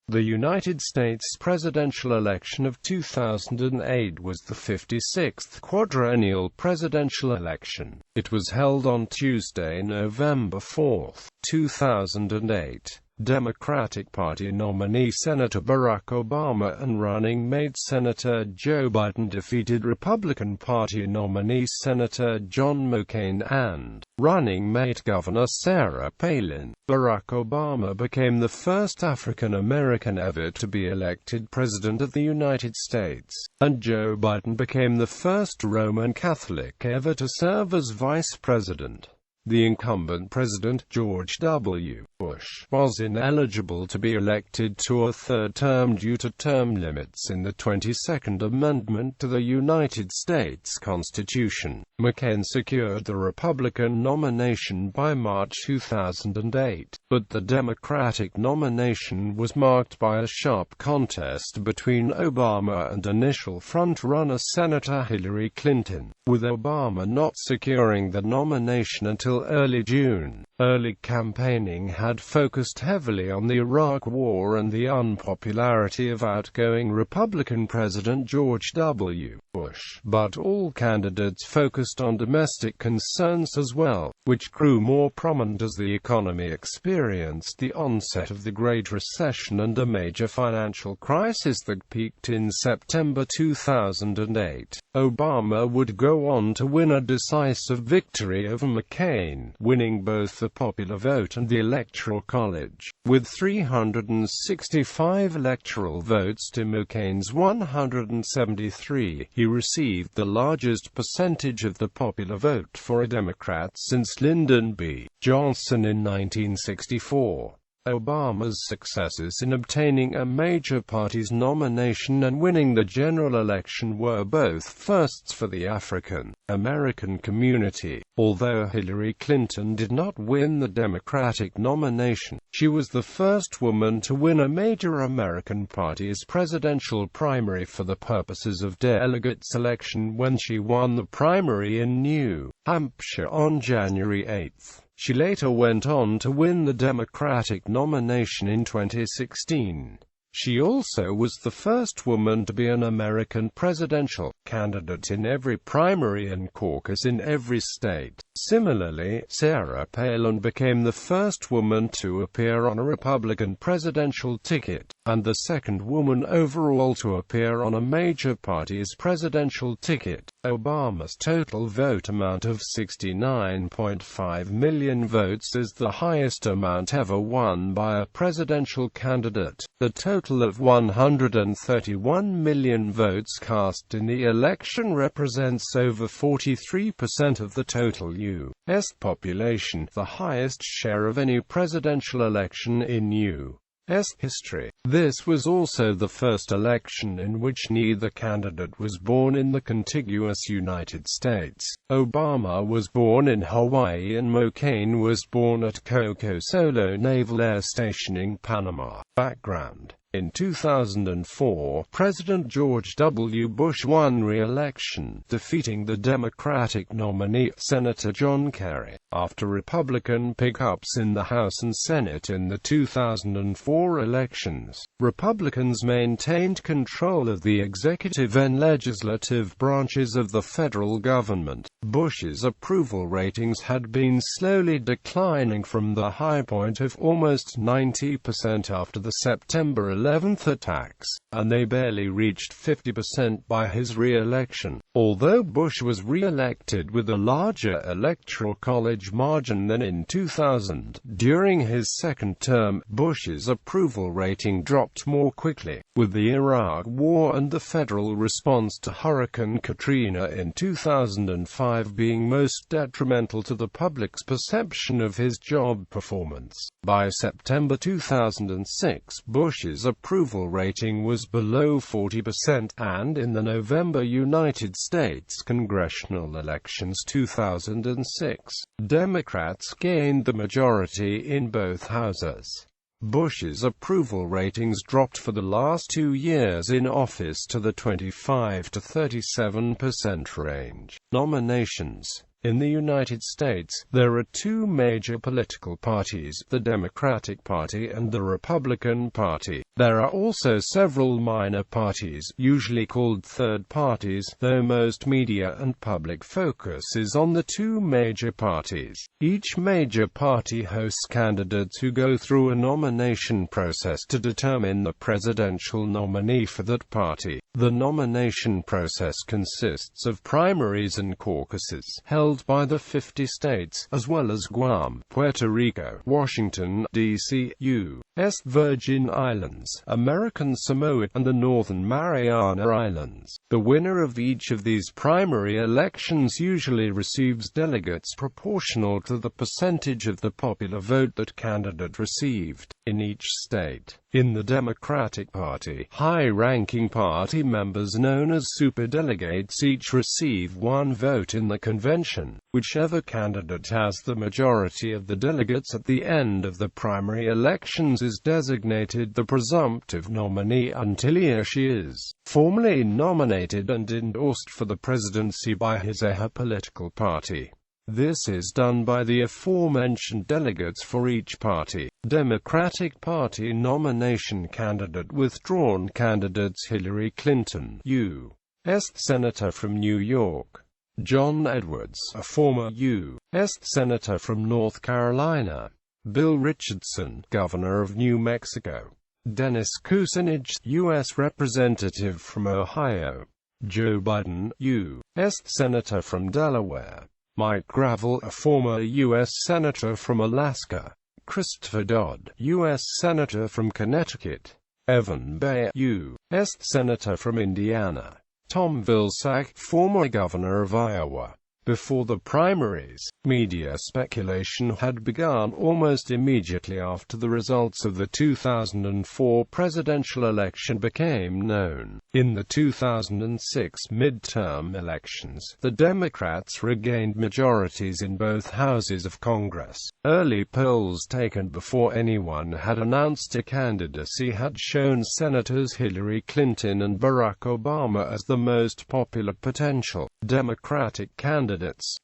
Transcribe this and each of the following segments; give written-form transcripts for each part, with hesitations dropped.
The United States presidential election of 2008 was the 56th quadrennial presidential election. It was held on Tuesday, November 4, 2008. Democratic Party nominee Senator Barack Obama and running mate Senator Joe Biden defeated Republican Party nominee Senator John McCain and running mate Governor Sarah Palin. Barack Obama became the first African American ever to be elected President of the United States, and Joe Biden became the first Roman Catholic ever to serve as Vice President. The incumbent President, George W. Bush, was ineligible to be elected to a third term due to term limits in the 22nd Amendment to the United States Constitution. McCain secured the Republican nomination by March 2008, but the Democratic nomination was marked by a sharp contest between Obama and initial front-runner Senator Hillary Clinton, with Obama not securing the nomination until early June. Early campaigning had focused heavily on the Iraq War and the unpopularity of outgoing Republican President George W. Bush, but all candidates focused on domestic concerns as well, which grew more prominent as the economy experienced the onset of the Great Recession and a major financial crisis that peaked in September 2008. Obama would go on to win a decisive victory over McCain, winning both the popular vote and the Electoral College. With 365 electoral votes to McCain's 173, he received the largest percentage of the popular vote for a Democrat since Lyndon B. Johnson in 1964. Obama's successes in obtaining a major party's nomination and winning the general election were both firsts for the African American community. Although Hillary Clinton did not win the Democratic nomination, she was the first woman to win a major American party's presidential primary for the purposes of delegate selection when she won the primary in New Hampshire on January 8. She later went on to win the Democratic nomination in 2016. She also was the first woman to be an American presidential candidate in every primary and caucus in every state. Similarly, Sarah Palin became the first woman to appear on a Republican presidential ticket, and the second woman overall to appear on a major party's presidential ticket. Obama's total vote amount of 69.5 million votes is the highest amount ever won by a presidential candidate. The total of 131 million votes cast in the election represents over 43% of the total U.S. population, the highest share of any presidential election in U.S. history. This was also the first election in which neither candidate was born in the contiguous United States. Obama was born in Hawaii and McCain was born at Coco Solo Naval Air Station in Panama. Background: in 2004, President George W. Bush won re-election, defeating the Democratic nominee, Senator John McCain, after Republican pickups in the House and Senate in the 2004 elections. Republicans maintained control of the executive and legislative branches of the federal government. Bush's approval ratings had been slowly declining from the high point of almost 90% after the September 11th attacks, and they barely reached 50% by his re-election. Although Bush was re-elected with a larger electoral college margin than in 2000, during his second term, Bush's approval rating dropped more quickly, with the Iraq War and the federal response to Hurricane Katrina in 2005 being most detrimental to the public's perception of his job performance. By September 2006, Bush's approval rating was below 40%, and in the November United States congressional elections 2006, Democrats gained the majority in both houses. Bush's approval ratings dropped for the last 2 years in office to the 25 to 37% range. Nominations. In the United States, there are two major political parties, the Democratic Party and the Republican Party. There are also several minor parties, usually called third parties, though most media and public focus is on the two major parties. Each major party hosts candidates who go through a nomination process to determine the presidential nominee for that party. The nomination process consists of primaries and caucuses, held by the 50 states, as well as Guam, Puerto Rico, Washington, D.C., U.S. Virgin Islands, American Samoa, and the Northern Mariana Islands. The winner of each of these primary elections usually receives delegates proportional to the percentage of the popular vote that candidate received in each state. In the Democratic Party, high-ranking party members known as superdelegates each receive one vote in the convention. Whichever candidate has the majority of the delegates at the end of the primary elections is designated the presumptive nominee until he or she is formally nominated and endorsed for the presidency by his or her political party. This is done by the aforementioned delegates for each party. Democratic Party nomination candidate withdrawn candidates: Hillary Clinton, U.S. Senator from New York; John Edwards, a former U.S. Senator from North Carolina; Bill Richardson, Governor of New Mexico; Dennis Kucinich, U.S. Representative from Ohio; Joe Biden, U.S. Senator from Delaware; Mike Gravel, a former U.S. Senator from Alaska; Christopher Dodd, U.S. Senator from Connecticut; Evan Bayh, U.S. Senator from Indiana; Tom Vilsack, former Governor of Iowa. Before the primaries, media speculation had begun almost immediately after the results of the 2004 presidential election became known. In the 2006 midterm elections, the Democrats regained majorities in both houses of Congress. Early polls taken before anyone had announced a candidacy had shown Senators Hillary Clinton and Barack Obama as the most popular potential Democratic candidates.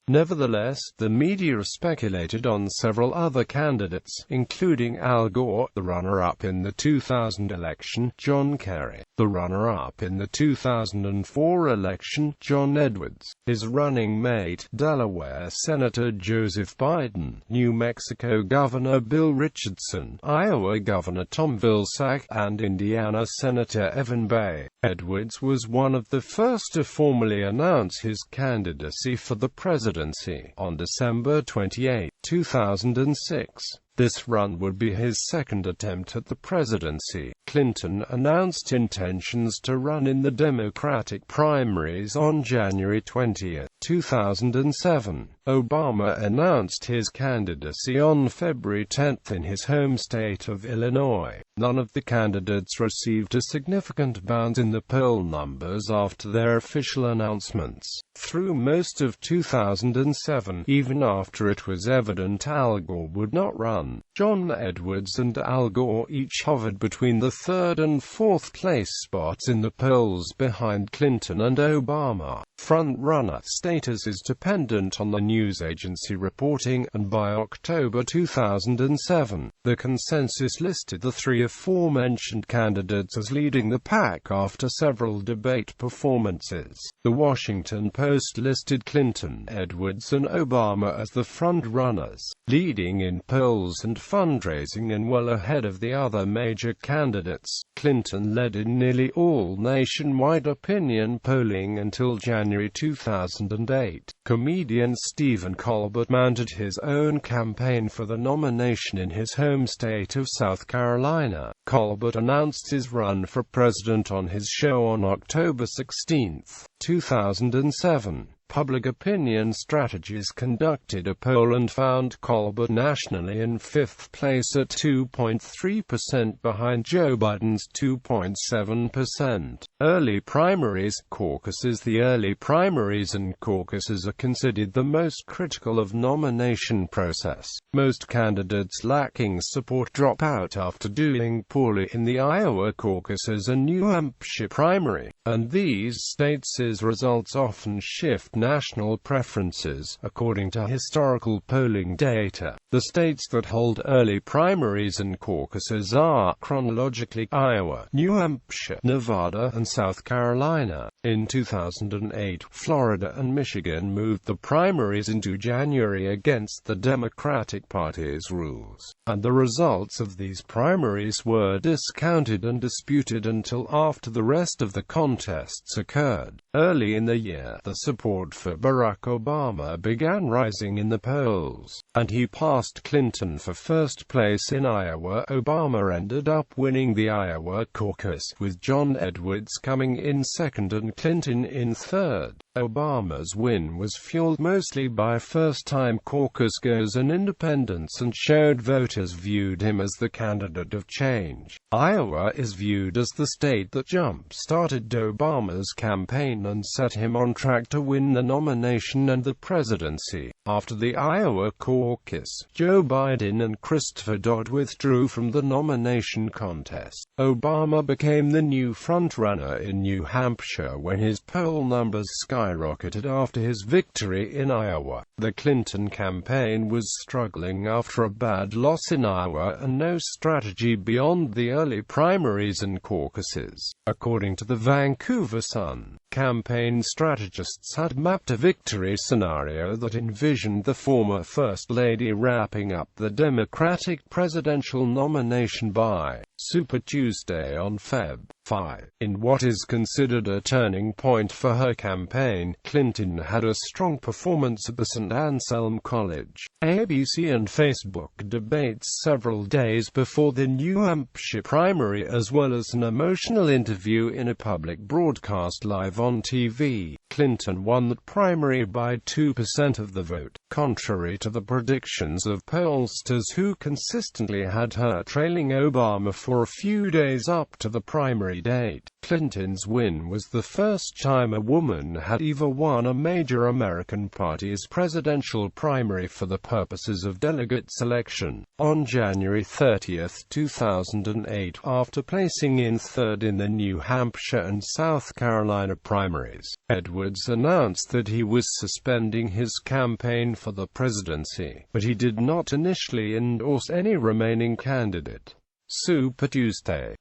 Nevertheless, the media speculated on several other candidates, including Al Gore, the runner-up in the 2000 election; John Kerry, the runner-up in the 2004 election; John Edwards, his running mate; Delaware Senator Joseph Biden; New Mexico Governor Bill Richardson; Iowa Governor Tom Vilsack; and Indiana Senator Evan Bayh. Edwards was one of the first to formally announce his candidacy for the presidency on December 28, 2006. This run would be his second attempt at the presidency. Clinton announced intentions to run in the Democratic primaries on January 20, 2007. Obama announced his candidacy on February 10 in his home state of Illinois. None of the candidates received a significant bounce in the poll numbers after their official announcements. Through most of 2007, even after it was evident Al Gore would not run, John Edwards and Al Gore each hovered between the third and fourth place spots in the polls behind Clinton and Obama. Front-runner status is dependent on the news agency reporting, and by October 2007, the consensus listed the three aforementioned candidates as leading the pack after several debate performances. The Washington Post listed Clinton, Edwards and Obama as the front-runners, leading in polls and fundraising and well ahead of the other major candidates. Clinton led in nearly all nationwide opinion polling until January 2008. Comedian Stephen Colbert mounted his own campaign for the nomination in his home state of South Carolina. Colbert announced his run for president on his show on October 16, 2007. Public Opinion Strategies conducted a poll and found Colbert nationally in fifth place at 2.3% behind Joe Biden's 2.7%. Early primaries, caucuses. The early primaries and caucuses are considered the most critical of nomination process. Most candidates lacking support drop out after doing poorly in the Iowa caucuses and New Hampshire primary, and these states' results often shift national preferences, according to historical polling data. The states that hold early primaries and caucuses are, chronologically, Iowa, New Hampshire, Nevada, and South Carolina. In 2008, Florida and Michigan moved the primaries into January against the Democratic Party's rules, and the results of these primaries were discounted and disputed until after the rest of the contests occurred. Early in the year, the support for Barack Obama began rising in the polls, and he passed Clinton for first place in Iowa. Obama ended up winning the Iowa caucus, with John Edwards coming in second and Clinton in third. Obama's win was fueled mostly by first-time caucus goers and independents and showed voters viewed him as the candidate of change. Iowa is viewed as the state that jump-started Obama's campaign and set him on track to win the nomination and the presidency. After the Iowa caucus, Joe Biden and Christopher Dodd withdrew from the nomination contest. Obama became the new frontrunner in New Hampshire when his poll numbers skyrocketed after his victory in Iowa. The Clinton campaign was struggling after a bad loss in Iowa and no strategy beyond the early primaries and caucuses. According to the Vancouver Sun, campaign strategists had mapped a victory scenario that envisioned the former First Lady wrapping up the Democratic presidential nomination by Super Tuesday on Feb. 5. In what is considered a turning point for her campaign, Clinton had a strong performance at the St. Anselm College, ABC and Facebook debates several days before the New Hampshire primary, as well as an emotional interview in a public broadcast live on TV. Clinton won that primary by 2% of the vote, contrary to the predictions of pollsters who consistently had her trailing Obama for a few days up to the primary date. Clinton's win was the first time a woman had ever won a major American party's presidential primary for the purposes of delegate selection. On January 30, 2008, after placing in third in the New Hampshire and South Carolina primaries, Edwards announced that he was suspending his campaign for the presidency, but he did not initially endorse any remaining candidate. Super Tuesday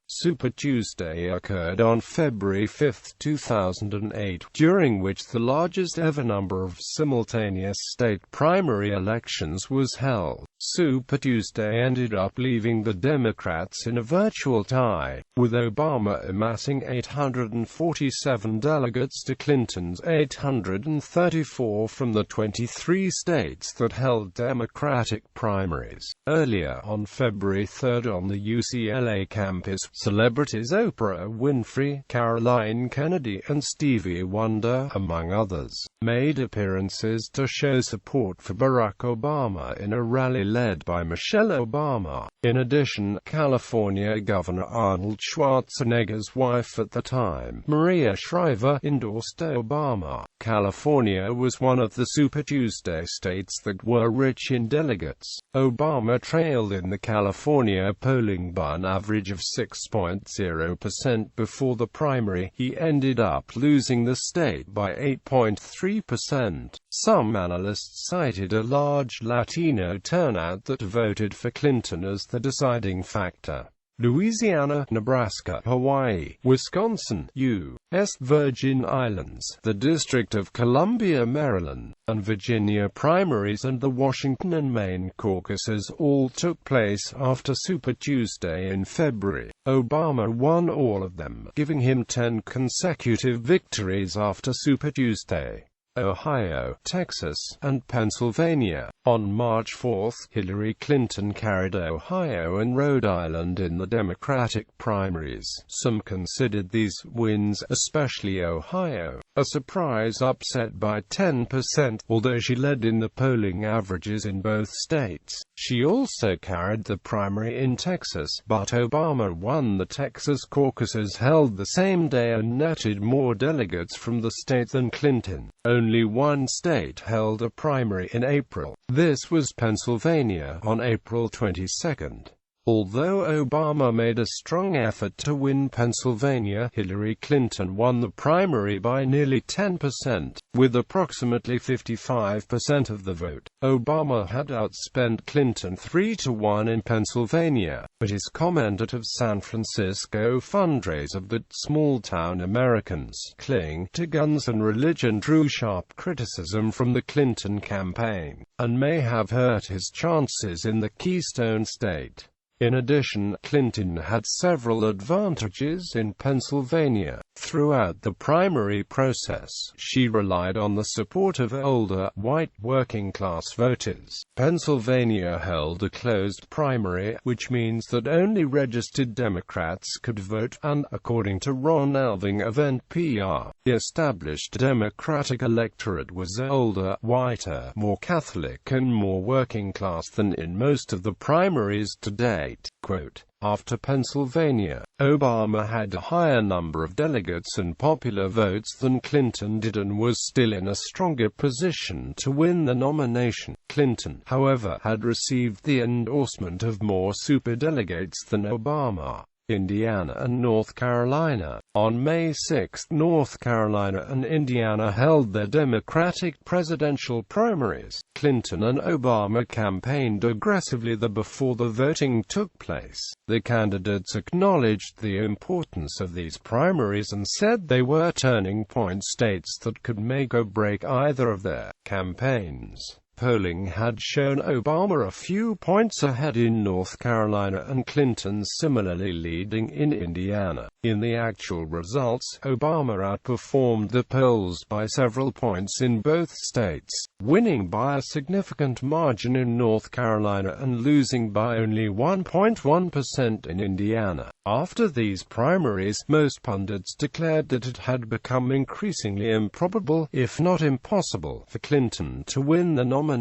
occurred on February 5, 2008, during which the largest ever number of simultaneous state primary elections was held. Super Tuesday ended up leaving the Democrats in a virtual tie, with Obama amassing 847 delegates to Clinton's 834 from the 23 states that held Democratic primaries. Earlier on February 3 on the UCLA campus, celebrities Oprah Winfrey, Caroline Kennedy, and Stevie Wonder, among others, made appearances to show support for Barack Obama in a rally led by Michelle Obama. In addition, California Governor Arnold Schwarzenegger's wife at the time, Maria Shriver, endorsed Obama. California was one of the Super Tuesday states that were rich in delegates. Obama trailed in the California polling by an average of 6.0% before the primary. He ended up losing the state by 8.3%. Some analysts cited a large Latino turnout that voted for Clinton as the deciding factor. Louisiana, Nebraska, Hawaii, Wisconsin, U.S. Virgin Islands, the District of Columbia, Maryland, and Virginia primaries and the Washington and Maine caucuses all took place after Super Tuesday in February. Obama won all of them, giving him 10 consecutive victories after Super Tuesday. Ohio, Texas, and Pennsylvania. On March 4, Hillary Clinton carried Ohio and Rhode Island in the Democratic primaries. Some considered these wins, especially Ohio, a surprise upset by 10%, although she led in the polling averages in both states. She also carried the primary in Texas, but Obama won the Texas caucuses held the same day and netted more delegates from the state than Clinton. Only one state held a primary in April. This was Pennsylvania on April 22. Although Obama made a strong effort to win Pennsylvania, Hillary Clinton won the primary by nearly 10%, with approximately 55% of the vote. Obama had outspent Clinton 3-1 in Pennsylvania, but his comment of San Francisco fundraiser that small-town Americans cling to guns and religion drew sharp criticism from the Clinton campaign, and may have hurt his chances in the Keystone State. In addition, Clinton had several advantages in Pennsylvania. Throughout the primary process, she relied on the support of older, white, working-class voters. Pennsylvania held a closed primary, which means that only registered Democrats could vote, and, according to Ron Elving of NPR, the established Democratic electorate was older, whiter, more Catholic and more working-class than in most of the primaries to date. Quote, after Pennsylvania, Obama had a higher number of delegates and popular votes than Clinton did and was still in a stronger position to win the nomination. Clinton, however, had received the endorsement of more superdelegates than Obama. Indiana and North Carolina. On May 6, North Carolina and Indiana held their Democratic presidential primaries. Clinton and Obama campaigned aggressively before the voting took place. The candidates acknowledged the importance of these primaries and said they were turning point states that could make or break either of their campaigns. Polling had shown Obama a few points ahead in North Carolina and Clinton similarly leading in Indiana. In the actual results, Obama outperformed the polls by several points in both states, winning by a significant margin in North Carolina and losing by only 1.1% in Indiana. After these primaries, most pundits declared that it had become increasingly improbable, if not impossible, for Clinton to win the nomination.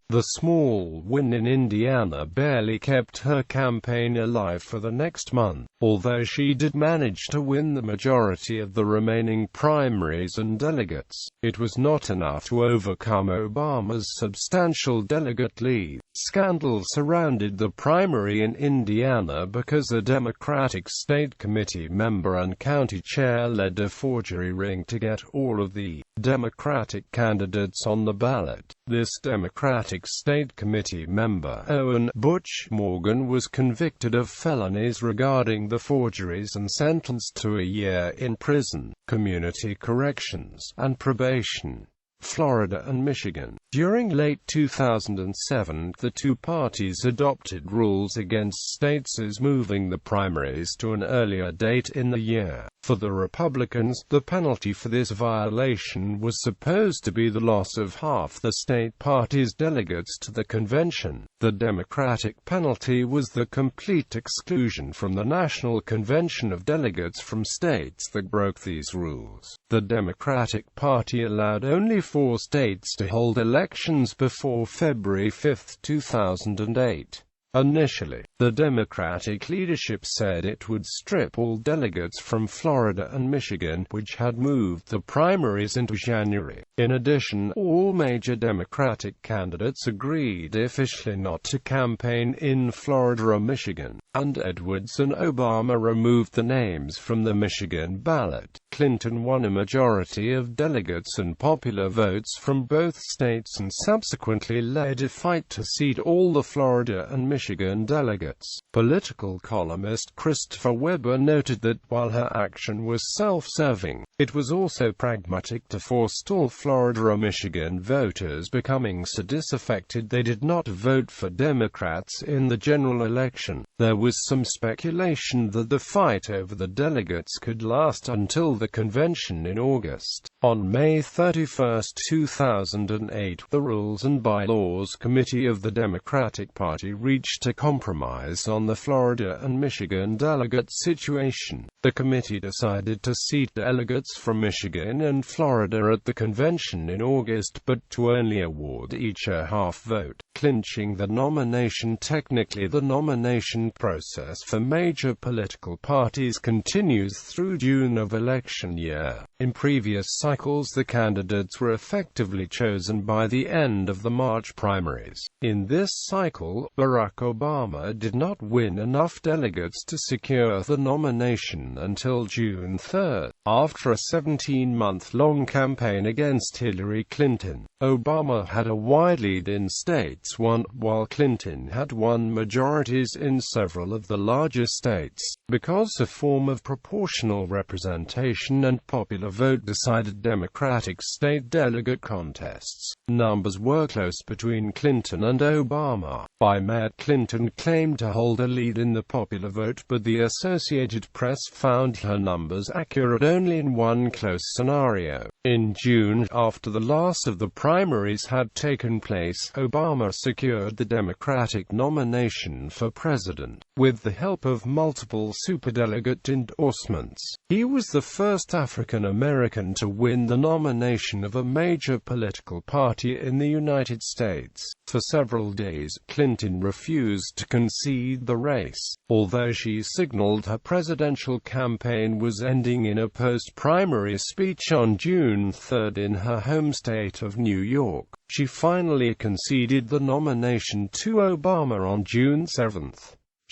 The small win in Indiana barely kept her campaign alive for the next month. Although she did manage to win the majority of the remaining primaries and delegates, it was not enough to overcome Obama's substantial delegate lead. Scandal surrounded the primary in Indiana because a Democratic State Committee member and county chair led a forgery ring to get all of the Democratic candidates on the ballot. This Democratic State Committee member, Owen Butch Morgan, was convicted of felonies regarding the forgeries and sentenced to a year in prison, community corrections, and probation. Florida and Michigan. During late 2007, the two parties adopted rules against states moving the primaries to an earlier date in the year. For the Republicans, the penalty for this violation was supposed to be the loss of half the state party's delegates to the convention. The Democratic penalty was the complete exclusion from the National Convention of delegates from states that broke these rules. The Democratic Party allowed only 4 states to hold elections before February 5, 2008. Initially, the Democratic leadership said it would strip all delegates from Florida and Michigan, which had moved the primaries into January. In addition, all major Democratic candidates agreed officially not to campaign in Florida or Michigan, and Edwards and Obama removed the names from the Michigan ballot. Clinton won a majority of delegates and popular votes from both states and subsequently led a fight to seat all the Florida and Michigan delegates. Political columnist Christopher Weber noted that while her action was self-serving, it was also pragmatic to forestall Florida or Michigan voters becoming so disaffected they did not vote for Democrats in the general election. There was some speculation that the fight over the delegates could last until the convention in August. On May 31, 2008, the Rules and Bylaws Committee of the Democratic Party reached a compromise on the Florida and Michigan delegate situation. The committee decided to seat delegates from Michigan and Florida at the convention in August, but to only award each a half vote, clinching the nomination. Technically, the nomination process for major political parties continues through June of election year. In previous cycles, cycles, the candidates were effectively chosen by the end of the March primaries. In this cycle, Barack Obama did not win enough delegates to secure the nomination until June 3. After a 17-month-long campaign against Hillary Clinton, Obama had a wide lead in states won, while Clinton had won majorities in several of the larger states. Because a form of proportional representation and popular vote decided Democratic state delegate contests, numbers were close between Clinton and Obama. By May, Clinton claimed to hold a lead in the popular vote, but the Associated Press found her numbers accurate only in one close scenario. In June, after the last of the primaries had taken place, Obama secured the Democratic nomination for president, with the help of multiple superdelegate endorsements. He was the first African American to win the nomination of a major political party in the United States. For several days, Clinton refused to concede the race, although she signaled her presidential campaign was ending in a post-primary speech on June 3 in her home state of New York. She finally conceded the nomination to Obama on June 7.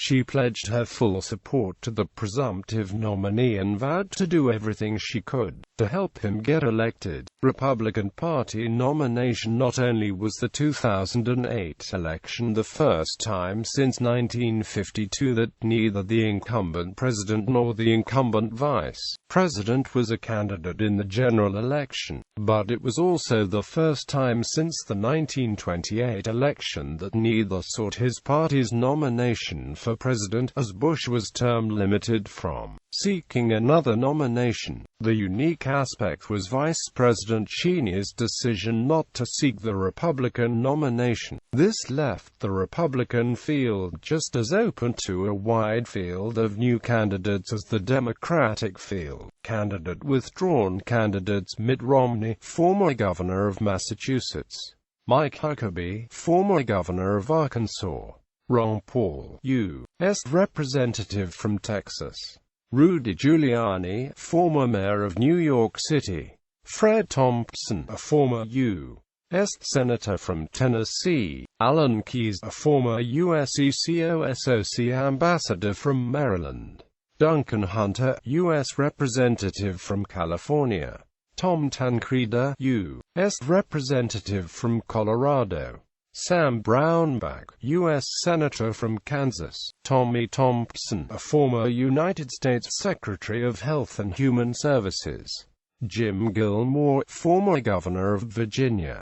She pledged her full support to the presumptive nominee and vowed to do everything she could to help him get elected. Republican Party nomination. Not only was the 2008 election the first time since 1952 that neither the incumbent president nor the incumbent vice president was a candidate in the general election, but it was also the first time since the 1928 election that neither sought his party's nomination for president, as Bush was term-limited from seeking another nomination. The unique aspect was Vice President Cheney's decision not to seek the Republican nomination. This left the Republican field just as open to a wide field of new candidates as the Democratic field. Candidate withdrawn candidates: Mitt Romney, former governor of Massachusetts; Mike Huckabee, former governor of Arkansas; Ron Paul, U.S. representative from Texas; Rudy Giuliani, former mayor of New York City; Fred Thompson, a former U.S. senator from Tennessee; Alan Keyes, a former U.S. ECOSOC ambassador from Maryland; Duncan Hunter, U.S. representative from California; Tom Tancreda, U.S. representative from Colorado; Sam Brownback, U.S. Senator from Kansas; Tommy Thompson, a former United States Secretary of Health and Human Services; Jim Gilmore, former Governor of Virginia.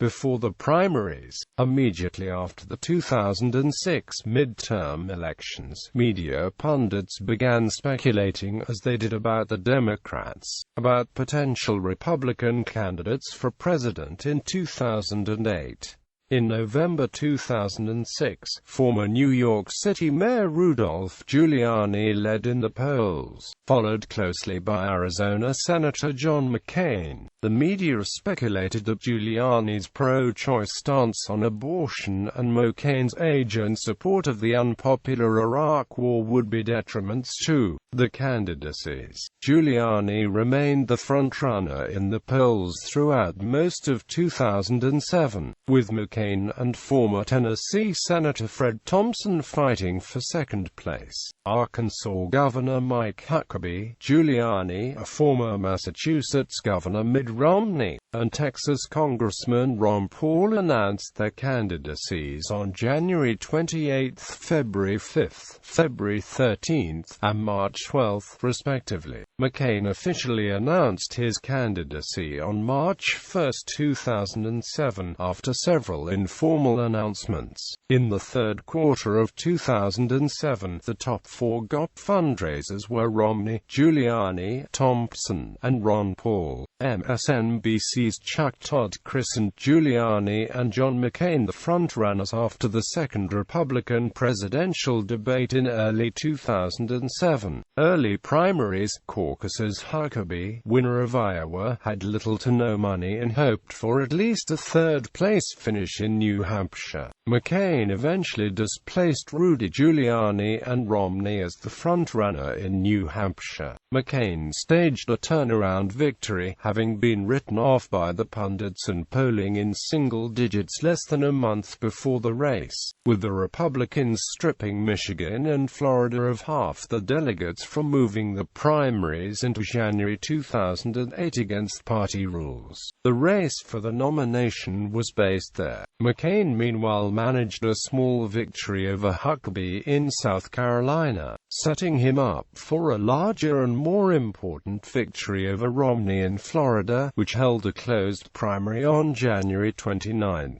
Before the primaries, immediately after the 2006 midterm elections, media pundits began speculating, as they did about the Democrats, about potential Republican candidates for president in 2008. In November 2006, former New York City Mayor Rudolph Giuliani led in the polls, followed closely by Arizona Senator John McCain. The media speculated that Giuliani's pro-choice stance on abortion and McCain's age and support of the unpopular Iraq War would be detriments to the candidacies. Giuliani remained the frontrunner in the polls throughout most of 2007, with McCain and former Tennessee Senator Fred Thompson fighting for second place. Arkansas Governor Mike Huckabee, Giuliani, a former Massachusetts Governor Mitt Romney, and Texas Congressman Ron Paul announced their candidacies on January 28, February 5, February 13, and March 12, respectively. McCain officially announced his candidacy on March 1, 2007, after several informal announcements. In the third quarter of 2007, the top four GOP fundraisers were Romney, Giuliani, Thompson, and Ron Paul. MSNBC's Chuck Todd christened Giuliani and John McCain the frontrunners after the second Republican presidential debate in early 2007. Early primaries caucuses: Huckabee, winner of Iowa, had little to no money and hoped for at least a third-place finish in New Hampshire. McCain eventually displaced Rudy Giuliani and Romney as the frontrunner in New Hampshire. McCain staged a turnaround victory, having been written off by the pundits and polling in single digits less than a month before the race, with the Republicans stripping Michigan and Florida of half the delegates from moving the primaries into January 2008 against party rules. The race for the nomination was based there. McCain meanwhile managed a small victory over Huckabee in South Carolina, setting him up for a larger and more important victory over Romney in Florida, which held a closed primary on January 29.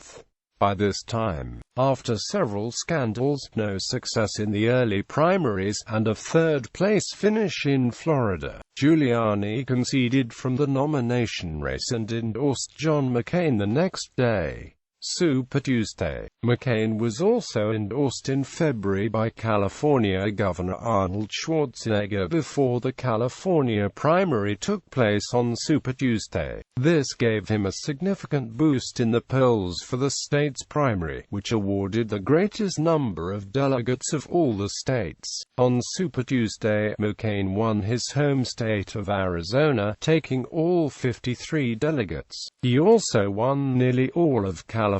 By this time, after several scandals, no success in the early primaries, and a third-place finish in Florida, Giuliani conceded from the nomination race and endorsed John McCain the next day. Super Tuesday. McCain was also endorsed in February by California Governor Arnold Schwarzenegger before the California primary took place on Super Tuesday. This gave him a significant boost in the polls for the state's primary, which awarded the greatest number of delegates of all the states. On Super Tuesday, McCain won his home state of Arizona, taking all 53 delegates. He also won nearly all of California's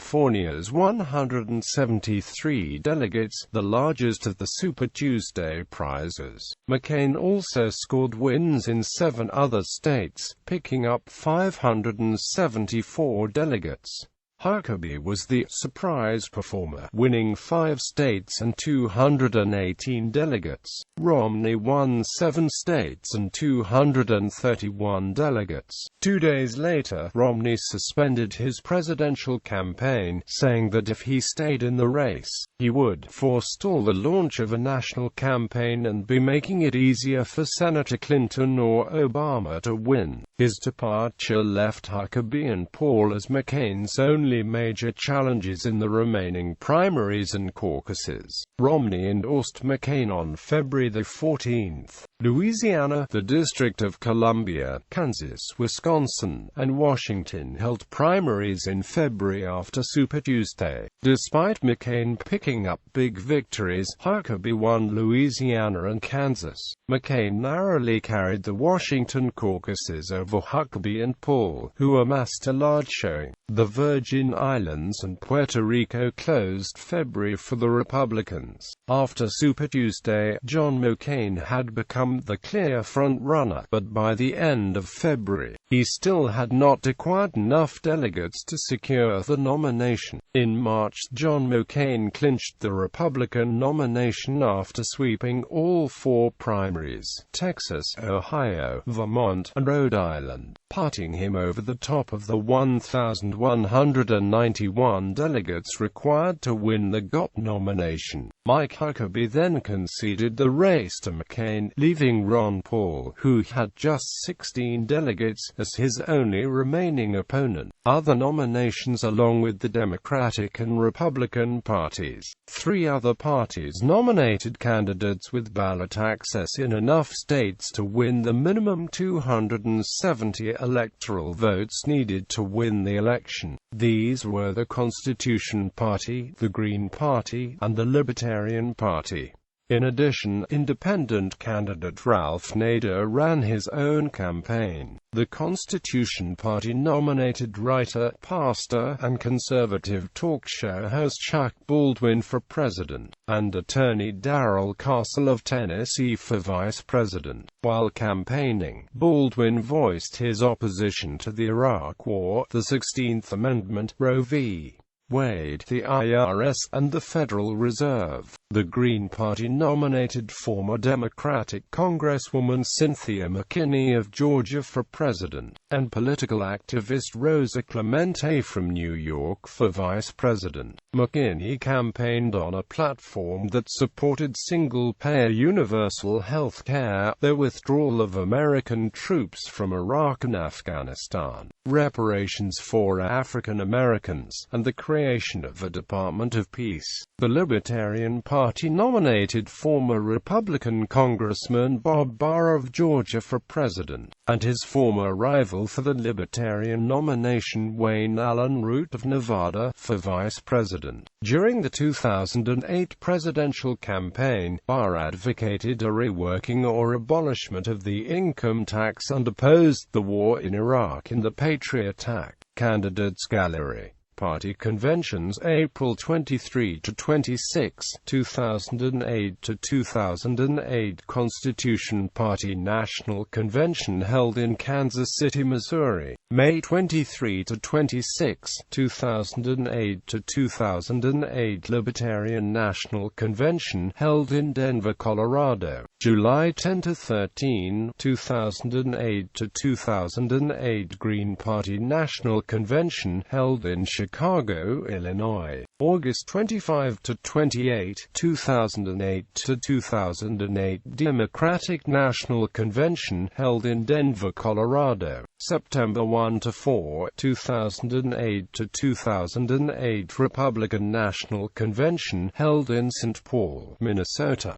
173 delegates, the largest of the Super Tuesday prizes. McCain also scored wins in 7 other states, picking up 574 delegates. Huckabee was the surprise performer, winning 5 states and 218 delegates. Romney won 7 states and 231 delegates. 2 days later, Romney suspended his presidential campaign, saying that if he stayed in the race, he would forestall the launch of a national campaign and be making it easier for Senator Clinton or Obama to win. His departure left Huckabee and Paul as McCain's only major challenges in the remaining primaries and caucuses. Romney endorsed McCain on February 14. Louisiana, the District of Columbia, Kansas, Wisconsin, and Washington held primaries in February after Super Tuesday. Despite McCain picking up big victories, Huckabee won Louisiana and Kansas. McCain narrowly carried the Washington caucuses over Huckabee and Paul, who amassed a large showing. The Virgin Islands and Puerto Rico closed February for the Republicans. After Super Tuesday, John McCain had become the clear front-runner, but by the end of February, he still had not acquired enough delegates to secure the nomination. In March, John McCain clinched the Republican nomination after sweeping all 4 primaries: Texas, Ohio, Vermont, and Rhode Island, putting him over the top of the 1,191 delegates required to win the GOP nomination. Mike Huckabee then conceded the race to McCain, leaving Ron Paul, who had just 16 delegates, as his only remaining opponent. Other nominations along with the Democratic and Republican parties. 3 other parties nominated candidates with ballot access in enough states to win the minimum 270 electoral votes needed to win the election. These were the Constitution Party, the Green Party, and the Libertarian Party. In addition, independent candidate Ralph Nader ran his own campaign. The Constitution Party nominated writer, pastor, and conservative talk show host Chuck Baldwin for president, and attorney Darrell Castle of Tennessee for vice president. While campaigning, Baldwin voiced his opposition to the Iraq War, the 16th Amendment, Roe v. Wade, the IRS, and the Federal Reserve. The Green Party nominated former Democratic Congresswoman Cynthia McKinney of Georgia for president, and political activist Rosa Clemente from New York for vice president. McKinney campaigned on a platform that supported single-payer universal health care, the withdrawal of American troops from Iraq and Afghanistan, reparations for African Americans, and the creation creation of a Department of Peace. The Libertarian Party nominated former Republican Congressman Bob Barr of Georgia for president, and his former rival for the Libertarian nomination, Wayne Allyn Root of Nevada, for vice president. During the 2008 presidential campaign, Barr advocated a reworking or abolishment of the income tax and opposed the war in Iraq in the Patriot Act. Candidates Gallery. Party conventions April 23–26, 2008 to 2008 Constitution Party National Convention held in Kansas City, Missouri, May 23–26, 2008 to 2008 Libertarian National Convention held in Denver, Colorado, July 10–13, 2008 to 2008 Green Party National Convention held in Chicago, Illinois, August 25–28, 2008 to 2008 Democratic National Convention held in Denver, Colorado, September 1–4, 2008 to 2008 Republican National Convention held in St. Paul, Minnesota,